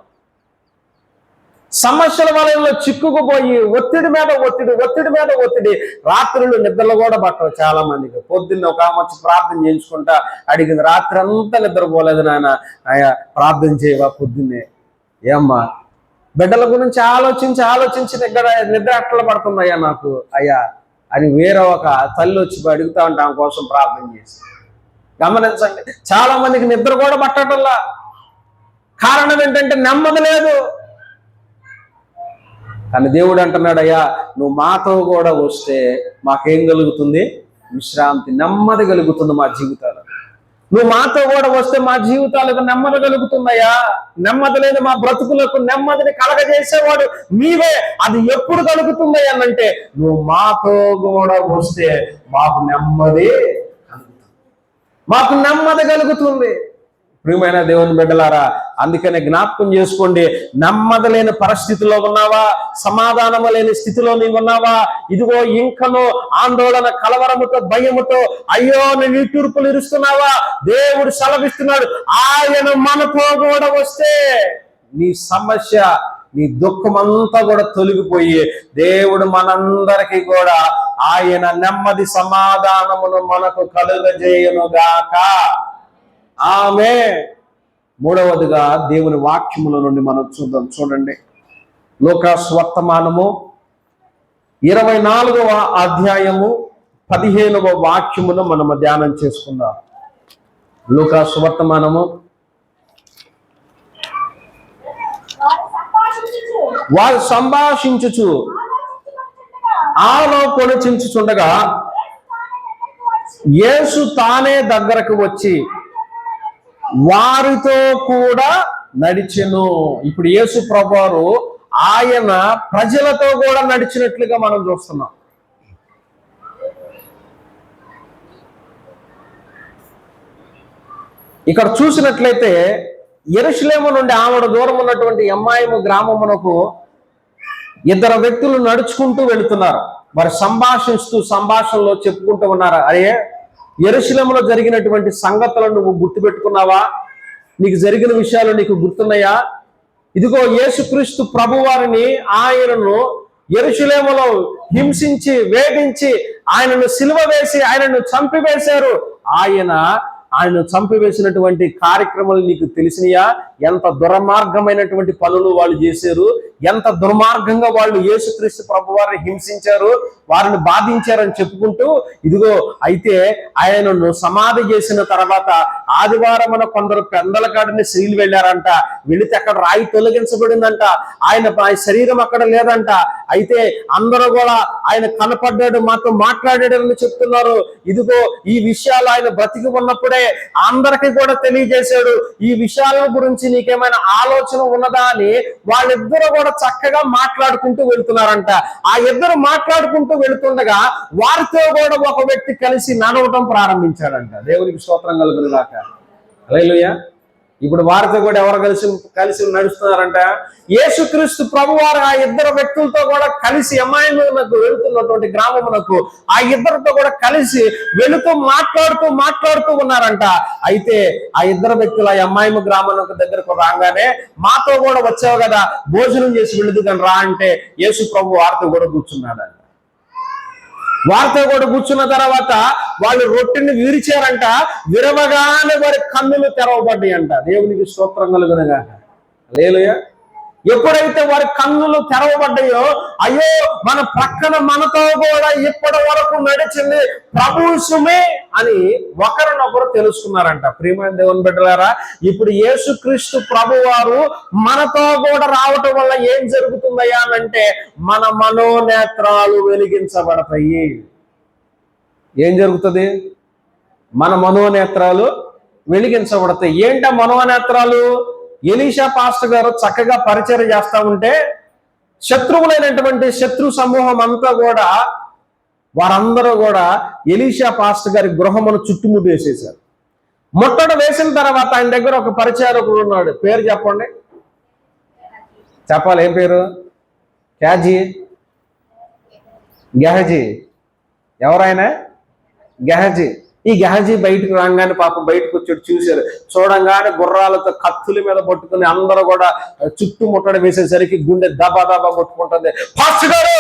[SPEAKER 1] సమస్యల వలయంలో చిక్కుకుపోయి ఒత్తిడి మీద ఒత్తిడి, రాత్రులు నిద్రలు కూడా పట్టవు చాలా మందికి. పొద్దున్న ఒక ఆమె వచ్చి ప్రార్థన చేయించుకుంటా అడిగింది, రాత్రి అంతా నిద్రపోలేదు నాయన, అయ్యా ప్రార్థన చేయవా పొద్దున్నే. ఏమ్మా, బిడ్డల గురించి ఆలోచించి నిద్ర అట్లా పడుతుందయ్యా నాకు అయ్యా అని వేరే ఒక తల్లి వచ్చి అడుగుతా ఉంటే ఆమె కోసం ప్రార్థన చేసి. గమనించండి, చాలా మందికి నిద్ర కూడా పట్టడంలా. కారణం ఏంటంటే నెమ్మది లేదు. కానీ దేవుడు అంటున్నాడు, అయ్యా నువ్వు మాతో కూడా వస్తే మాకేం కలుగుతుంది? విశ్రాంతి, నెమ్మది కలుగుతుంది మా జీవితాలు. నువ్వు మాతో కూడా వస్తే మా జీవితాలకు నెమ్మది కలుగుతుందయ్యా. నెమ్మది లేదు మా బ్రతుకులకు నెమ్మదిని కలగజేసేవాడు నీవే. అది ఎప్పుడు కలుగుతుందయ్యా అంటే నువ్వు మాతో కూడా వస్తే మాకు నెమ్మది కలుగుతుంది. ప్రియమైన దేవుని బిడ్డలారా, అందుకనే జ్ఞాపకం చేసుకోండి, నెమ్మది లేని పరిస్థితిలో ఉన్నావా, సమాధానము లేని స్థితిలో నీవు ఉన్నావా, ఇదిగో ఇంకనో ఆందోళన, కలవరముతో, భయముతో అయ్యో నేను ఈ తూర్పులు ఇరుస్తున్నావా, దేవుడు సెలవిస్తున్నాడు, ఆయన మనతో కూడా వస్తే నీ సమస్య, నీ దుఃఖం అంతా కూడా తొలగిపోయి దేవుడు మనందరికీ కూడా ఆయన నెమ్మది సమాధానమును మనకు కలుగజేయునుగాక. ఆమె. మూడవదిగా దేవుని వాక్యముల నుండి మనం చూడండి. లూకాసు వర్తమానము 24వ అధ్యాయము 15వ వాక్యమును మనము ధ్యానం చేసుకుందాం. లూకాసు వర్తమానము. వారు సంభాషించుచు ఆలోచించుచుండగా యేసు తానే దగ్గరకు వచ్చి వారితో కూడా నడిచెను. ఇప్పుడు యేసు ప్రభువారు ఆయన ప్రజలతో కూడా నడిచినట్లుగా మనం చూస్తున్నాం. ఇక్కడ చూసినట్లయితే యెరూషలేము నుండి ఆమెడు దూరం ఉన్నటువంటి ఎమ్మాయిము గ్రామమునకు ఇద్దరు వ్యక్తులు నడుచుకుంటూ వెళుతున్నారు. వారు సంభాషణలో చెప్పుకుంటూ ఉన్నారు, అరే యెరూషలేములో జరిగినటువంటి సంగతులను నువ్వు గుర్తుపెట్టుకున్నావా? నీకు జరిగిన విషయాలు నీకు గుర్తున్నాయా? ఇదిగో యేసుక్రీస్తు ప్రభువారిని ఆయనను యెరూషలేములో హింసించి, వేధించి, ఆయనను సిలువ వేసి ఆయనను చంపివేశారు. ఆయనను చంపివేసినటువంటి కార్యక్రమాలు నీకు తెలిసినయా? ఎంత దుర్మార్గమైనటువంటి పనులు వాళ్ళు చేశారు, ఎంత దుర్మార్గంగా వాళ్ళు యేసుక్రీస్తు ప్రభువారిని హింసించారు, వారిని బాధించారని చెప్పుకుంటూ, ఇదిగో అయితే ఆయనను సమాధి చేసిన తర్వాత ఆదివారం కొందరు పెందల కాడిని స్త్రీలు వెళ్ళారంట. వెళితే అక్కడ రాయి తొలగించబడిందంట. ఆయన శరీరం అక్కడ లేదంట. అయితే అందరూ కూడా ఆయన కనపడ్డాడు, మాతో మాట్లాడాడని చెప్తున్నారు. ఇదిగో ఈ విషయాలు ఆయన బ్రతికి ఉన్నప్పుడే అందరికీ కూడా తెలియజేశాడు. ఈ విషయాల గురించి నీకేమైనా ఆలోచన ఉన్నదా అని వాళ్ళిద్దరూ కూడా చక్కగా మాట్లాడుకుంటూ వెళుతున్నారంట. ఆ ఇద్దరు మాట్లాడుకుంటూ వెళుతుండగా వారితో కూడా ఒక వ్యక్తి కలిసి నడవటం ప్రారంభించాడంట. దేవునికి స్తోత్రం కలుగునుగాక. హల్లెలూయా. ఇప్పుడు వారితో కూడా ఎవరు కలిసి నడుస్తున్నారంట? యేసుక్రీస్తు ప్రభువారు ఆ ఇద్దరు వ్యక్తులతో కూడా కలిసి ఎమ్మాయిమునకు వెళుతున్నటువంటి గ్రామమునకు ఆ ఇద్దరితో కూడా కలిసి వెళుతూ మాట్లాడుతూ ఉన్నారంట. అయితే ఆ ఇద్దరు వ్యక్తులు ఆ ఎమ్మాయిము గ్రామమునకు దగ్గరకు రాగానే, మాతో కూడా వచ్చావు కదా, భోజనం చేసి వెళుదు కానీ రా అంటే యేసు ప్రభు వారితో కూడా కూర్చున్నాడంట. వారితో కూడా కూర్చున్న తర్వాత వాళ్ళు రొట్టెని విరిచారంట. విరవగానే వారి కన్నులు తెరవబడ్డాయి అంట. దేవునికి స్తోత్రం కలుగునుగాక. హల్లెలూయా. ఎప్పుడైతే వారి కన్నులు తెరవబడ్డాయో, అయ్యో మన ప్రక్కన మనతో కూడా ఇప్పటి వరకు నడిచింది ప్రభువుసుమే అని ఒకరినొకరు తెలుసుకున్నారంట. ప్రియమైన దేవుని బిడ్డలారా, ఇప్పుడు యేసుక్రీస్తు ప్రభువారు మనతో కూడా రావటం వల్ల ఏం జరుగుతుందయ్యా అంటే మన మనోనేత్రాలు వెలిగించబడతాయి. ఏం జరుగుతుంది? మన మనోనేత్రాలు వెలిగించబడతాయి. ఏంట మనోనేత్రాలు? ఎలీషా పాస్టర్ గారు చక్కగా పరిచయం చేస్తా ఉంటే శత్రువులైనటువంటి శత్రు సమూహం అంతా కూడా వారందరూ కూడా ఎలీషా పాస్టర్ గారి గృహమును చుట్టుముట్టు వేసేశారు. ముట్టడి వేసిన తర్వాత ఆయన దగ్గర ఒక పరిచారకుడు ఉన్నాడు. పేరు చెప్పండి, చెప్పాలి. ఏం పేరు? గెహజీ. ఎవరైనా? గెహజీ. ఈ గెహజీ బయటకు రాగానే పాపం బయటకు వచ్చాడు. చూశారు. చూడంగానే గుర్రాలతో కత్తుల మీద పట్టుకుని అందరూ కూడా చుట్టూ ముట్టడి వేసేసరికి గుండె దబా కొట్టుకుంటుంది. పాస్టర్ గారు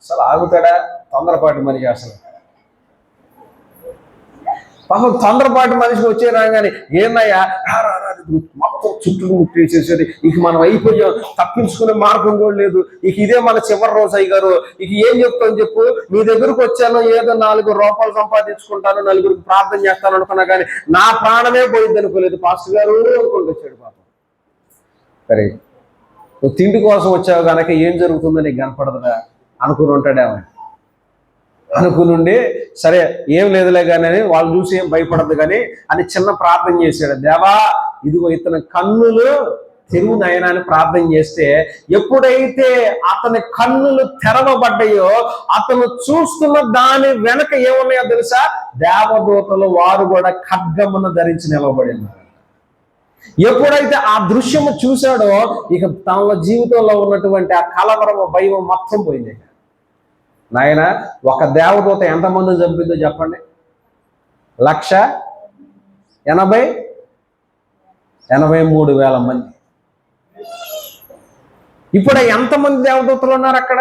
[SPEAKER 1] అసలు ఆగుతాడా? తొందరపాటు మనిషి. అసలు పాపం తొందరపాటు మనిషి వచ్చే రాగానే, ఏందయ్యా మొత్తం చుట్టూ ముట్టేసేసేది, ఇక మనం అయిపోయాం, తప్పించుకునే మార్గం కూడా లేదు, ఇక ఇదే మన చివరి రోజు అయ్యారు, ఇక ఏం చెప్తాను చెప్పు, మీ దగ్గరకు వచ్చాను, ఏదో 4 రూపాయలు సంపాదించుకుంటాను, నలుగురికి ప్రార్థన చేస్తాను అనుకున్నా కానీ నా ప్రాణమే పోయింది అనుకోలేదు పాస్టర్ గారు అనుకుంటూ వచ్చాడు. పాపం సరే, నువ్వు తిండి కోసం వచ్చావు కనుక ఏం జరుగుతుందో నీకు కనపడదుగా అనుకుని ఉంటాడేమో. అనుకునుండి సరే ఏం లేదులే కానీ అని వాళ్ళు చూసి ఏం భయపడదు కానీ అని చిన్న ప్రార్థన చేశాడు. దేవా, ఇదిగో ఇతని కన్నులు తెరువు నాయనా అని ప్రార్థన చేస్తే ఎప్పుడైతే అతని కన్నులు తెరవబడ్డాయో అతను చూస్తున్న దాని వెనక ఏమున్నాయో తెలుసా? దేవదూతలు వారు కూడా ఖడ్గమును ధరించి నిలబడి ఉన్నారు. ఎప్పుడైతే ఆ దృశ్యము చూశాడో ఇక తన జీవితంలో ఉన్నటువంటి ఆ కలవరము భయం మొత్తం పోయింది. నాయన, ఒక దేవదూత ఎంతమందిని చంపిందో చెప్పండి? 1,83,000 మంది. ఇప్పుడు ఎంతమంది దేవదూతలు ఉన్నారు అక్కడ?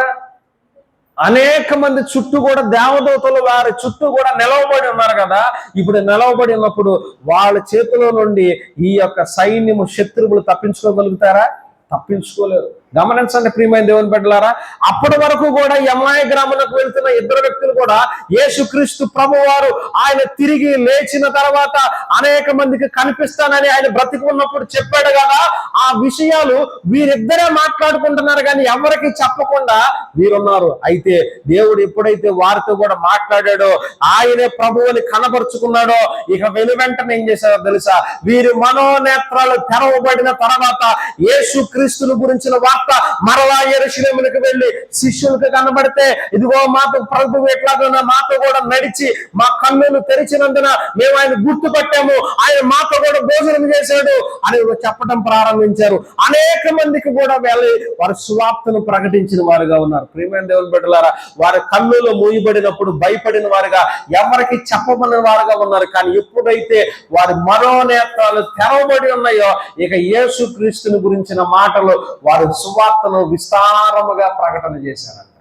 [SPEAKER 1] అనేక మంది చుట్టూ కూడా దేవదూతలు వారి చుట్టూ కూడా నిలవబడి ఉన్నారు కదా. ఇప్పుడు నిలవబడి ఉన్నప్పుడు వాళ్ళ చేతిలో నుండి ఈ యొక్క సైన్యము శత్రువులు తప్పించుకోగలుగుతారా? తప్పించుకోలేరు. గమనించండి ప్రియమైన దేవుని బిడ్డలారా, అప్పటి వరకు కూడా ఎమ్మాయి గ్రామాలకు వెళ్తున్న ఇద్దరు వ్యక్తులు కూడా యేసుక్రీస్తు ప్రభువారు ఆయన తిరిగి లేచిన తర్వాత అనేక మందికి కనిపిస్తానని ఆయన బ్రతికి ఉన్నప్పుడు చెప్పాడు కదా. ఆ విషయాలు వీరిద్దరే మాట్లాడుకుంటున్నారు కానీ ఎవరికి చెప్పకుండా వీరున్నారు. అయితే దేవుడు ఎప్పుడైతే వారితో కూడా మాట్లాడాడో, ఆయనే ప్రభువుని కనపరుచుకున్నాడో, ఇక వెనువెంటనే ఏం చేశారో తెలుసా? వీరి మనోనేత్రాలు తెరవబడిన తర్వాత యేసుక్రీస్తుని గురించిన వార్త మరలా యెరూషలేమునకు వెళ్ళి శిష్యులకు కనబడితే, ఇదిగో మాతో ప్రభువు ఎట్లాగో మాతో కూడా నడిచి మా కన్నులు తెరిచినందున మేము ఆయన గుర్తుపట్టాము, ఆయన మాతో కూడా భోజనం చేశాడు అని చెప్పడం ప్రారంభించారు. అనేక మందికి కూడా వెళ్ళి వారి సువార్తను ప్రకటించిన వారుగా ఉన్నారు. ప్రియమైన దేవుని బిడ్డలారా, వారి కన్నులు మూయబడినప్పుడు భయపడిన వారుగా, ఎవరికి చెప్పబడిన వారుగా ఉన్నారు. కానీ ఎప్పుడైతే వారి మనోనేత్రాలు తెరవబడి ఉన్నాయో ఇక యేసుక్రీస్తుని గురించిన మాటలు వారి సువార్తను విస్తారముగా ప్రకటన చేశారంట.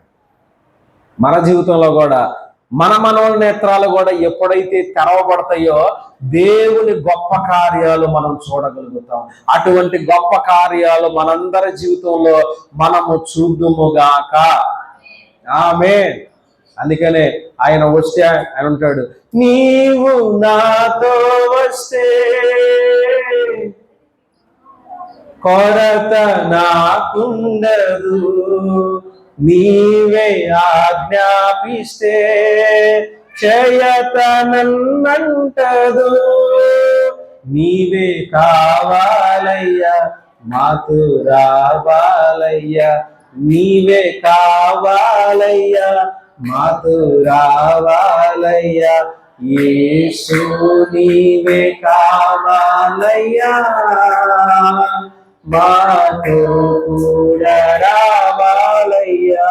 [SPEAKER 1] మన జీవితంలో కూడా మన మనోనేత్రాలు కూడా ఎప్పుడైతే తెరవబడతాయో దేవుని గొప్ప కార్యాలు మనం చూడగలుగుతాం. అటువంటి గొప్ప కార్యాలు మనందరి జీవితంలో మనము చూద్దుముగాక. ఆమేన్. అందుకనే ఆయన వస్తే ఆయన ఉంటాడు, నీవు నాతో వస్తే కొరత నాకుండదు, నీవే ఆజ్ఞాపిస్తే క్షయత నన్నంటదు, నీవే కావాలయ్యా మాతో రావాలయ్యా, నీవే కావాలయ్యా మాతో రావాలయ్యా, యేసు నీవే కావాలయ్యా మాతో కూడా రావాలయ్యా,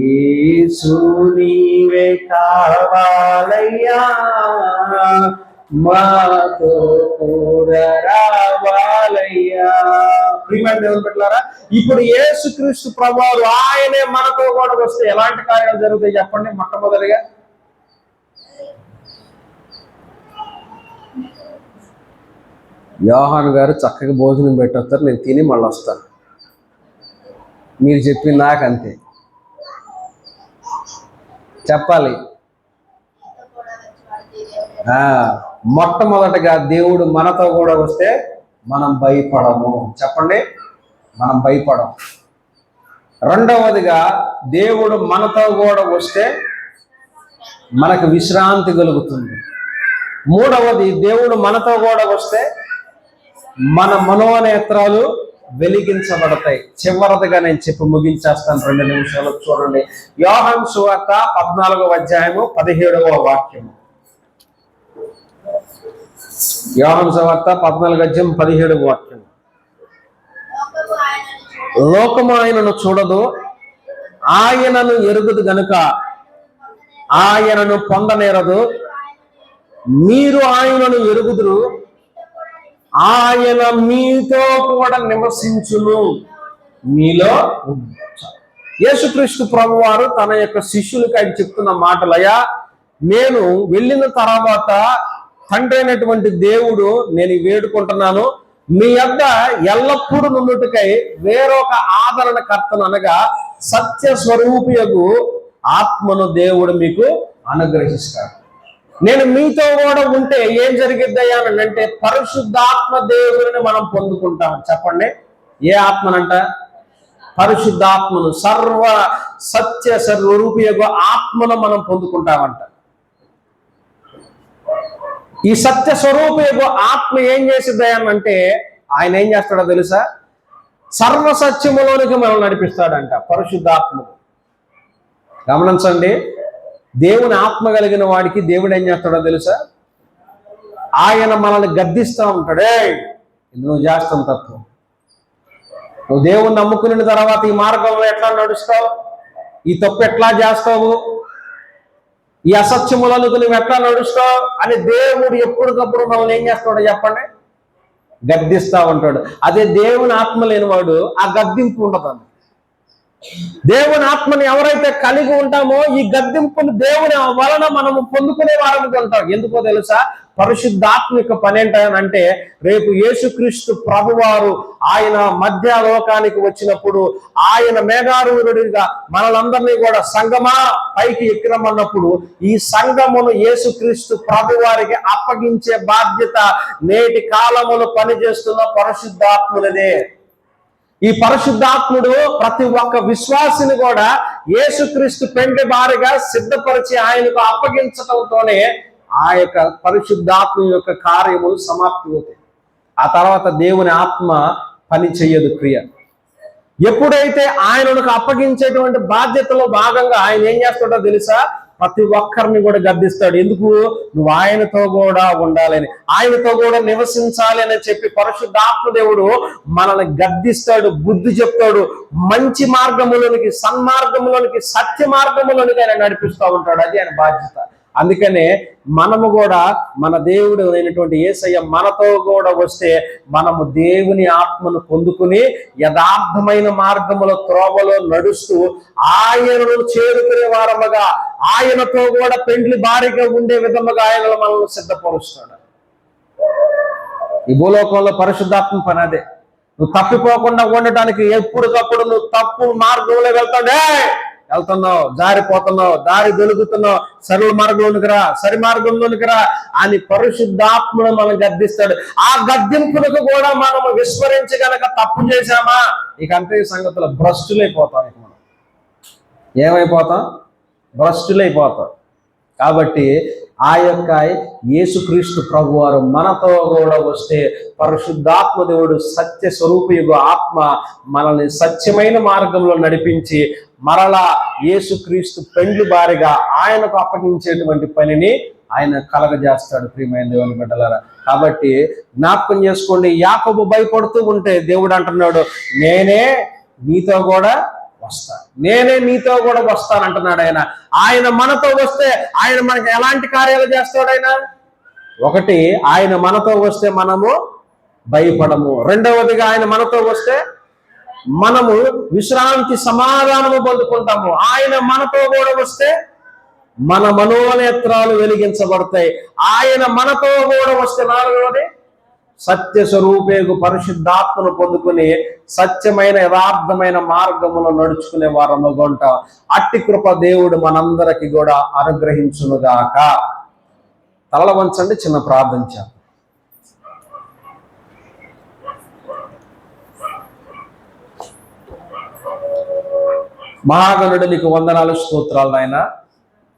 [SPEAKER 1] యేసు నీవే కావాలయ్యా మాతో కూడా రావాలయ్యా. ప్రియమైన దేవుని బిడ్డలారా, ఇప్పుడు యేసుక్రీస్తు ప్రభువారు ఆయనే మనతో కూడా వస్తే ఎలాంటి కార్యాలు జరుగుతాయి చెప్పండి. మొట్టమొదటిగా యోహాను గారు చక్కగా భోజనం పెట్టొస్తారు, నేను తిని మళ్ళీ వస్తాను, మీరు చెప్పింది నాకు అంతే చెప్పాలి. మొట్టమొదటిగా దేవుడు మనతో కూడా వస్తే మనం భయపడము, చెప్పండి, మనం భయపడము. రెండవదిగా దేవుడు మనతో కూడా వస్తే మనకు విశ్రాంతి కలుగుతుంది. మూడవది దేవుడు మనతో కూడా వస్తే మన మనోనేత్రాలు వెలిగించబడతాయి. చివరిదిగా నేను చెప్పి ముగించేస్తాను, 2 నిమిషాలు చూడండి. యోహాను సువార్త 14వ అధ్యాయము 17వ వాక్యము. యోహాను సువార్త 14వ అధ్యాయం 17వ వాక్యం. లోకము ఆయనను చూడదు, ఆయనను ఎరుగుదు గనుక ఆయనను పొందనేరదు, మీరు ఆయనను ఎరుగుదురు, ఆయన మీతో కూడా నివసించును, మీలో. యేసుక్రీస్తు ప్రభువారు తన యొక్క శిష్యులకి ఆయన చెప్తున్న మాటలయ్యా, నేను వెళ్ళిన తర్వాత తండ్రి అయినటువంటి దేవుడు నేను వేడుకుంటున్నాను, మీ యొద్ద ఎల్లప్పుడూ నుండుటకై వేరొక ఆదరణకర్తను అనగా సత్య స్వరూపియగు ఆత్మను దేవుడు మీకు అనుగ్రహిస్తాడు. నేను మీతో కూడా ఉంటే ఏం జరిగిద్దయ్యా అని అంటే పరిశుద్ధాత్మ దేవుడిని మనం పొందుకుంటాం. చెప్పండి, ఏ ఆత్మనంట? పరిశుద్ధాత్మను, సర్వ సత్య స్వరూపియగు ఆత్మను మనం పొందుకుంటామంట. ఈ సత్య స్వరూపియగు ఆత్మ ఏం చేసిద్దయ్యా అంటే ఆయన ఏం చేస్తాడో తెలుసా? సర్వ సత్యములోనికి మనం నడిపిస్తాడంట పరిశుద్ధాత్మ. గమనించండి, దేవుని ఆత్మ కలిగిన వాడికి దేవుడు ఏం చేస్తాడో తెలుసా? ఆయన మనల్ని గద్దిస్తూ ఉంటాడే, ఇది నువ్వు చేస్తాం తప్పు, నువ్వు దేవుణ్ణి నమ్ముకున్న తర్వాత ఈ మార్గంలో ఎట్లా నడుస్తావు, ఈ తప్పు ఎట్లా చేస్తావు, ఈ అసత్యములకు నువ్వు ఎట్లా నడుస్తావు అని దేవుడు ఎప్పటికప్పుడు మనల్ని ఏం చేస్తాడో చెప్పండి? గద్దిస్తూ ఉంటాడు. అదే దేవుని ఆత్మ లేనివాడు ఆ గద్దింపు ఉండదు. దేవుని ఆత్మని ఎవరైతే కలిగి ఉంటామో ఈ గద్దింపును దేవుని వలన మనము పొందుకునే వారముగా ఉంటాం. ఎందుకో తెలుసా? పరిశుద్ధాత్మ యొక్క పని ఏంటంటే రేపు యేసుక్రీస్తు ప్రభువారు ఆయన మధ్యలోకానికి వచ్చినప్పుడు ఆయన మేఘారూఢుడిగా మనలందరినీ కూడా సంగమా పైకి ఎక్కిరమన్నప్పుడు ఈ సంగమును యేసుక్రీస్తు ప్రభువారికి అప్పగించే బాధ్యత నేటి కాలములో పనిచేస్తున్న పరిశుద్ధాత్ములదే. ఈ పరిశుద్ధాత్ముడు ప్రతి ఒక్క విశ్వాసిని కూడా యేసుక్రీస్తు పెండ్లి భార్యగా సిద్ధపరిచి ఆయనకు అప్పగించడంతోనే ఆ యొక్క పరిశుద్ధాత్మ యొక్క కార్యములు సమాప్తి అవుతాయి. ఆ తర్వాత దేవుని ఆత్మ పని చెయ్యదు, క్రియ. ఎప్పుడైతే ఆయనకు అప్పగించేటువంటి బాధ్యతలో భాగంగా ఆయన ఏం చేస్తాడో తెలుసా? ప్రతి ఒక్కరిని కూడా గద్దిస్తాడు. ఎందుకు? నువ్వు ఆయనతో కూడా ఉండాలని, ఆయనతో కూడా నివసించాలి అని చెప్పి పరిశుద్ధాత్మ దేవుడు మనల్ని గద్దిస్తాడు, బుద్ధి చెప్తాడు, మంచి మార్గములోనికి, సన్మార్గములోనికి, సత్య మార్గములోనికి ఆయన నడిపిస్తూ ఉంటాడు. అది ఆయన బాధ్యత. అందుకనే మనము కూడా మన దేవుడు అయినటువంటి యేసయ్య మనతో కూడా వస్తే మనము దేవుని ఆత్మను పొందుకుని యథార్థమైన మార్గముల త్రోవలో నడుస్తూ ఆయనను చేరుకునే వారముగా, ఆయనతో కూడా పెండ్లి భారీగా ఉండే విధముగా ఆయన మనల్ని సిద్ధపరుస్తాడు. ఈ భూలోకంలో పరిశుద్ధాత్మ పని అదే. నువ్వు తప్పిపోకుండా ఉండటానికి ఎప్పటికప్పుడు నువ్వు తప్పు మార్గంలో వెళ్తాడే వెళ్తున్నావు, జారిపోతున్నావు, దారి దొలుకుతున్నావు, సరళ మార్గంలోనికి రా, సరి మార్గంలోనికి రా అని పరిశుద్ధాత్మను మనం గద్దిస్తాడు. ఆ గద్దింపులకు కూడా మనం విస్మరించి గనక తప్పు చేశామా ఇక అంతే సంగతులు, భ్రష్టులైపోతాం. ఇక మనం ఏమైపోతాం? భ్రష్టులైపోతాం. కాబట్టి ఆ యొక్క యేసుక్రీస్తు ప్రభువారు మనతో కూడా వస్తే పరిశుద్ధాత్మ దేవుడు సత్య స్వరూపయుగు ఆత్మ మనల్ని సత్యమైన మార్గంలో నడిపించి మరలా యేసుక్రీస్తు పెండ్లి భార్యగా ఆయనకు అప్పగించేటువంటి పనిని ఆయన కలగజేస్తాడు. ప్రియమైన దేవుని బిడ్డలారా, కాబట్టి జ్ఞాపకం చేసుకోండి, యాకోబు భయపడుతూ ఉంటే దేవుడు అంటున్నాడు, నేనే నీతో కూడా వస్తాను, నేనే నీతో కూడా వస్తాను అంటున్నాడు ఆయన. ఆయన మనతో వస్తే ఆయన మనకి ఎలాంటి కార్యాలు చేస్తాడు? ఒకటి, ఆయన మనతో వస్తే మనము భయపడము. రెండవదిగా ఆయన మనతో వస్తే మనము విశ్రాంతి సమాధానము పొందుకుంటాము. ఆయన మనతో కూడా వస్తే మన మనోనేత్రాలు వెలిగించబడతాయి. ఆయన మనతో కూడా వస్తే నాలుగవది, సత్య స్వరూపేగు పరిశుద్ధాత్మను పొందుకుని సత్యమైన యథార్థమైన మార్గములో నడుచుకునే వారముగా ఉంటాం. అట్టి కృప దేవుడు మనందరికి కూడా అనుగ్రహించునుగాక. తలల వంచండి, చిన్న ప్రార్థన చేద్దాం. మహాగణుడు నీకు వందనాలు, స్తోత్రాలు నాయన.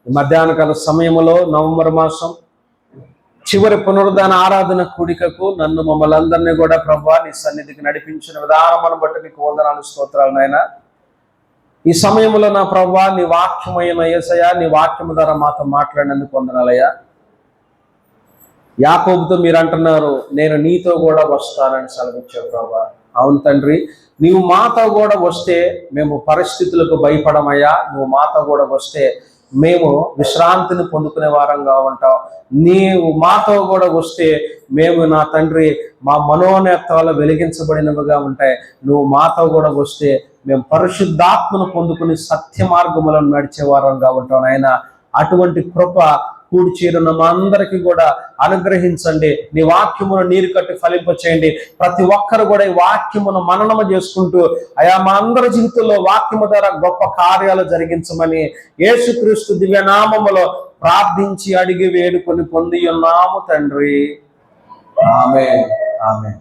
[SPEAKER 1] మధ్యాహ్నకాల సమయంలో నవంబర్ మాసం చివరి పునరుద్ధాన ఆరాధన కూడికకు నన్ను మమ్మల్ని అందరినీ కూడా ప్రభువా నీ సన్నిధికి నడిపించిన విధానమును బట్టి నీకు వందనాలు, స్తోత్రాలు నాయన. ఈ సమయంలో నా ప్రభువా నీ వాక్యమైన యేసయ్యా, నీ వాక్యము ద్వారా మాతో మాట్లాడినందుకు వందనాలయ్యా. యాకోబుతో మీరు అంటున్నారు, నేను నీతో కూడా వస్తానని సెలవిచ్చావు ప్రభువా. అవును తండ్రి, నీవు మాతో కూడా వస్తే మేము పరిస్థితులకు భయపడమయ్యా. నువ్వు మాతో కూడా వస్తే మేము విశ్రాంతిని పొందుకునే వారంగా ఉంటాం. నీవు మాతో కూడా వస్తే మేము నా తండ్రి మా మనోనేత్రాలు వెలిగించబడినవిగా ఉంటాయి. నువ్వు మాతో కూడా వస్తే మేము పరిశుద్ధాత్మను పొందుకుని సత్య మార్గములను నడిచే వారంగా ఉంటాం. ఆయన అటువంటి కృప కూడి చేరున్న మా అందరికీ కూడా అనుగ్రహించండి. నీ వాక్యమును నీరు కట్టి ఫలింపచేయండి. ప్రతి ఒక్కరు కూడా ఈ వాక్యమును మననము చేసుకుంటూ అయా మా అందరి జీవితంలో వాక్యము ద్వారా గొప్ప కార్యాలు జరిగించమని యేసుక్రీస్తు దివ్యనామములో ప్రార్థించి అడిగి వేడుకొని పొంది ఉన్నాము తండ్రి. ఆమేన్, ఆమేన్.